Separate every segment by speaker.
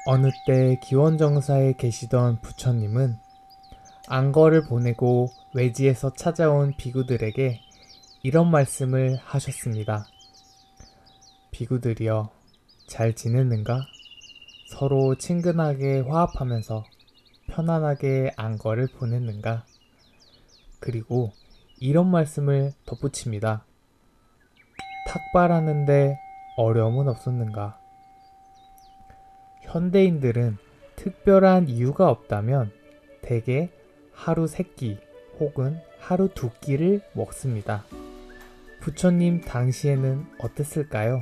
Speaker 1: 어느 때 기원정사에 계시던 부처님은 안거를 보내고 외지에서 찾아온 비구들에게 이런 말씀을 하셨습니다. 비구들이여, 잘 지냈는가? 서로 친근하게 화합하면서 편안하게 안거를 보냈는가? 그리고 이런 말씀을 덧붙입니다. 탁발하는데 어려움은 없었는가? 현대인들은 특별한 이유가 없다면 대개 하루 3끼 혹은 하루 2끼를 먹습니다. 부처님 당시에는 어땠을까요?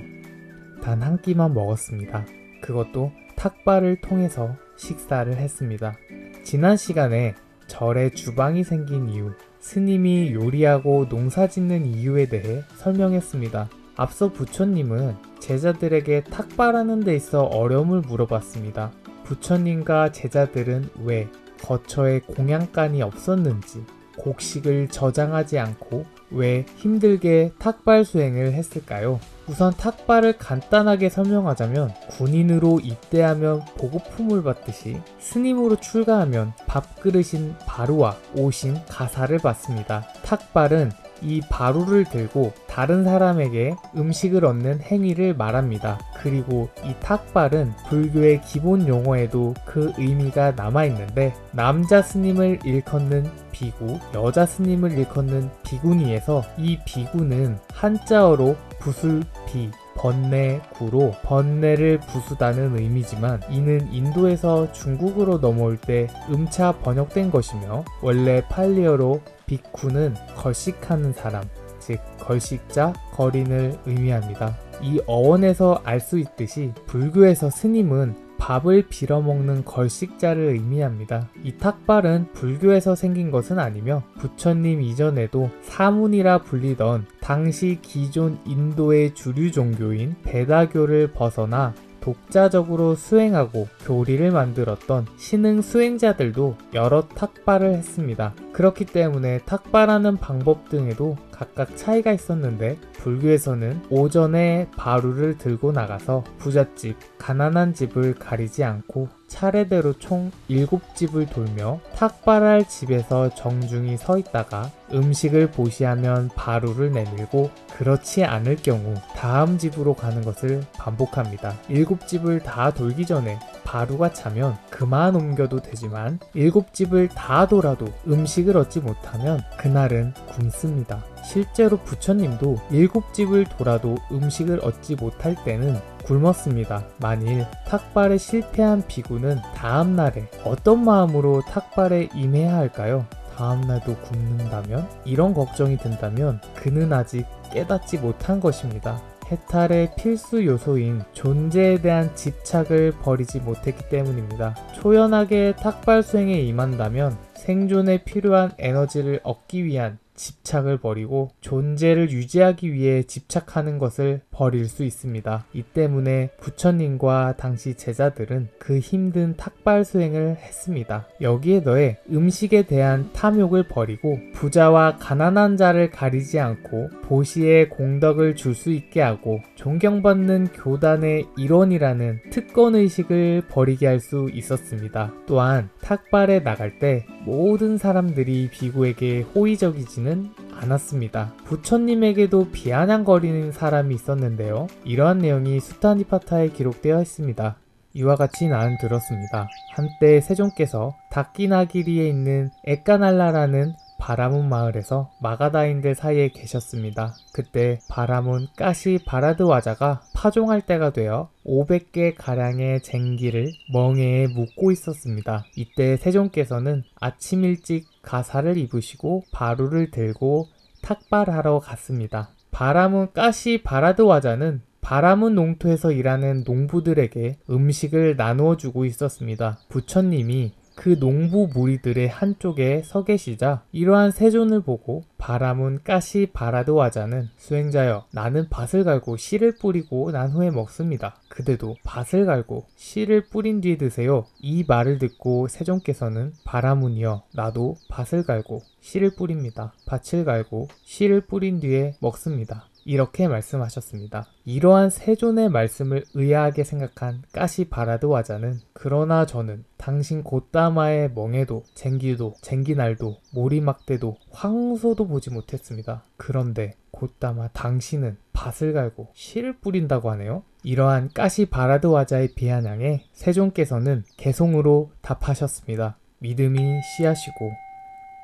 Speaker 1: 단 한 끼만 먹었습니다. 그것도 탁발을 통해서 식사를 했습니다. 지난 시간에 절에 주방이 생긴 이유, 스님이 요리하고 농사짓는 이유에 대해 설명했습니다. 앞서 부처님은 제자들에게 탁발하는 데 있어 어려움을 물어봤습니다. 부처님과 제자들은 왜 거처에 공양간이 없었는지, 곡식을 저장하지 않고 왜 힘들게 탁발 수행을 했을까요? 우선 탁발을 간단하게 설명하자면 군인으로 입대하면 보급품을 받듯이 스님으로 출가하면 밥그릇인 바루와 옷인 가사를 받습니다. 탁발은 이 바루를 들고 다른 사람에게 음식을 얻는 행위를 말합니다. 그리고 이 탁발은 불교의 기본 용어에도 그 의미가 남아있는데 남자 스님을 일컫는 비구, 여자 스님을 일컫는 비구니에서 이 비구는 한자어로 부술비, 번뇌구로 번뇌를 부수다는 의미지만 이는 인도에서 중국으로 넘어올 때 음차 번역된 것이며 원래 팔리어로 비쿠는 걸식하는 사람, 즉 걸식자, 거린을 의미합니다. 이 어원에서 알 수 있듯이 불교에서 스님은 밥을 빌어먹는 걸식자를 의미합니다. 이 탁발은 불교에서 생긴 것은 아니며 부처님 이전에도 사문이라 불리던 당시 기존 인도의 주류 종교인 베다교를 벗어나 독자적으로 수행하고 교리를 만들었던 신흥 수행자들도 여러 탁발을 했습니다. 그렇기 때문에 탁발하는 방법 등에도 각각 차이가 있었는데 불교에서는 오전에 바루를 들고 나가서 부잣집, 가난한 집을 가리지 않고 차례대로 총 7집을 돌며 탁발할 집에서 정중히 서 있다가 음식을 보시하면 바루를 내밀고 그렇지 않을 경우 다음 집으로 가는 것을 반복합니다. 7집을 다 돌기 전에 바루가 차면 그만 옮겨도 되지만 7집을 다 돌아도 음식을 얻지 못하면 그날은 굶습니다. 실제로 부처님도 7집을 돌아도 음식을 얻지 못할 때는 굶었습니다. 만일 탁발에 실패한 비구는 다음날에 어떤 마음으로 탁발에 임해야 할까요? 다음날도 굶는다면? 이런 걱정이 든다면 그는 아직 깨닫지 못한 것입니다. 해탈의 필수 요소인 존재에 대한 집착을 버리지 못했기 때문입니다. 초연하게 탁발 수행에 임한다면 생존에 필요한 에너지를 얻기 위한 집착을 버리고 존재를 유지하기 위해 집착하는 것을 버릴 수 있습니다. 이 때문에 부처님과 당시 제자들은 그 힘든 탁발 수행을 했습니다. 여기에 더해 음식에 대한 탐욕을 버리고 부자와 가난한 자를 가리지 않고 보시에 공덕을 줄 수 있게 하고 존경받는 교단의 일원이라는 특권의식을 버리게 할 수 있었습니다. 또한 탁발에 나갈 때 모든 사람들이 비구에게 호의적이지는 않았습니다. 부처님에게도 비아냥거리는 사람이 있었는데요. 이러한 내용이 수타니파타에 기록되어 있습니다. 이와 같이 나는 들었습니다. 한때 세종께서 다키나기리에 있는 에까날라라는 바라문 마을에서 마가다인들 사이에 계셨습니다. 그때 바라문 까시 바라드와자가 파종할 때가 되어 500개 가량의 쟁기를 멍에에 묶고 있었습니다. 이때 세종께서는 아침 일찍 가사를 입으시고 바루를 들고 탁발하러 갔습니다. 바라문 까시 바라드와자는 바라문 농토에서 일하는 농부들에게 음식을 나누어 주고 있었습니다. 부처님이 그 농부 무리들의 한쪽에 서 계시자 이러한 세존을 보고 바라문 까시 바라드와자는 수행자여, 나는 밭을 갈고 씨를 뿌리고 난 후에 먹습니다. 그대도 밭을 갈고 씨를 뿌린 뒤에 드세요. 이 말을 듣고 세존께서는 바라문이여, 나도 밭을 갈고 씨를 뿌립니다. 밭을 갈고 씨를 뿌린 뒤에 먹습니다. 이렇게 말씀하셨습니다. 이러한 세존의 말씀을 의아하게 생각한 까시바라드 와자는 그러나 저는 당신 곶다마의 멍에도 쟁기도 쟁기날도 모리막대도 황소도 보지 못했습니다. 그런데 곶다마 당신은 밭을 갈고 씨를 뿌린다고 하네요. 이러한 까시바라드 와자의 비아냥에 세존께서는 개송으로 답하셨습니다. 믿음이 씨앗이고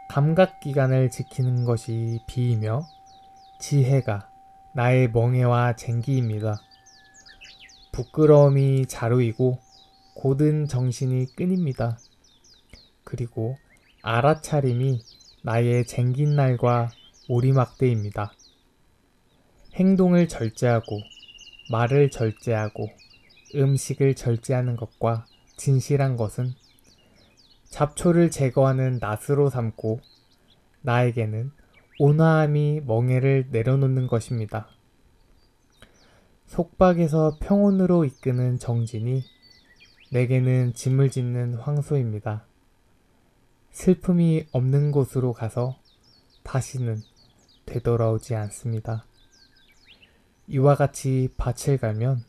Speaker 1: 감각기관을 지키는 것이 비이며 지혜가 나의 멍에와 쟁기입니다. 부끄러움이 자루이고 고든 정신이 끈입니다. 그리고 알아차림이 나의 쟁긴 날과 오리막대입니다. 행동을 절제하고 말을 절제하고 음식을 절제하는 것과 진실한 것은 잡초를 제거하는 낫으로 삼고 나에게는 온화함이 멍에를 내려놓는 것입니다. 속박에서 평온으로 이끄는 정진이 내게는 짐을 짓는 황소입니다. 슬픔이 없는 곳으로 가서 다시는 되돌아오지 않습니다. 이와 같이 밭을 갈면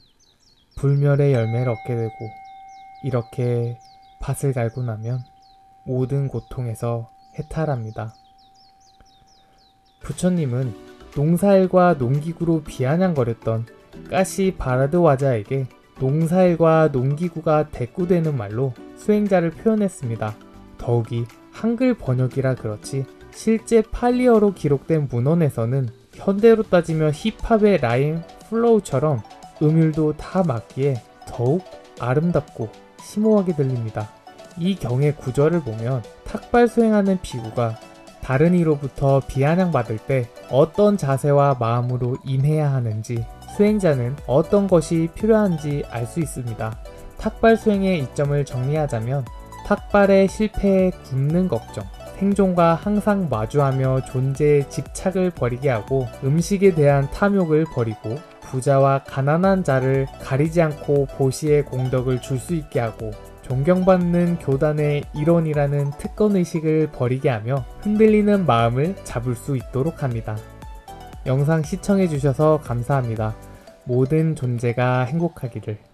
Speaker 1: 불멸의 열매를 얻게 되고 이렇게 밭을 갈고 나면 모든 고통에서 해탈합니다. 부처님은 농사일과 농기구로 비아냥거렸던 까시바라드 와자에게 농사일과 농기구가 대꾸되는 말로 수행자를 표현했습니다. 더욱이 한글 번역이라 그렇지 실제 팔리어로 기록된 문헌에서는 현대로 따지면 힙합의 라임 플로우처럼 음율도 다 맞기에 더욱 아름답고 심오하게 들립니다. 이 경의 구절을 보면 탁발 수행하는 비구가 다른 이로부터 비아냥받을 때 어떤 자세와 마음으로 임해야 하는지 수행자는 어떤 것이 필요한지 알 수 있습니다. 탁발 수행의 이점을 정리하자면 탁발의 실패에 굶는 걱정, 생존과 항상 마주하며 존재의 집착을 버리게 하고 음식에 대한 탐욕을 버리고 부자와 가난한 자를 가리지 않고 보시의 공덕을 줄 수 있게 하고 존경받는 교단의 일원이라는 특권의식을 버리게 하며 흔들리는 마음을 잡을 수 있도록 합니다. 영상 시청해주셔서 감사합니다. 모든 존재가 행복하기를.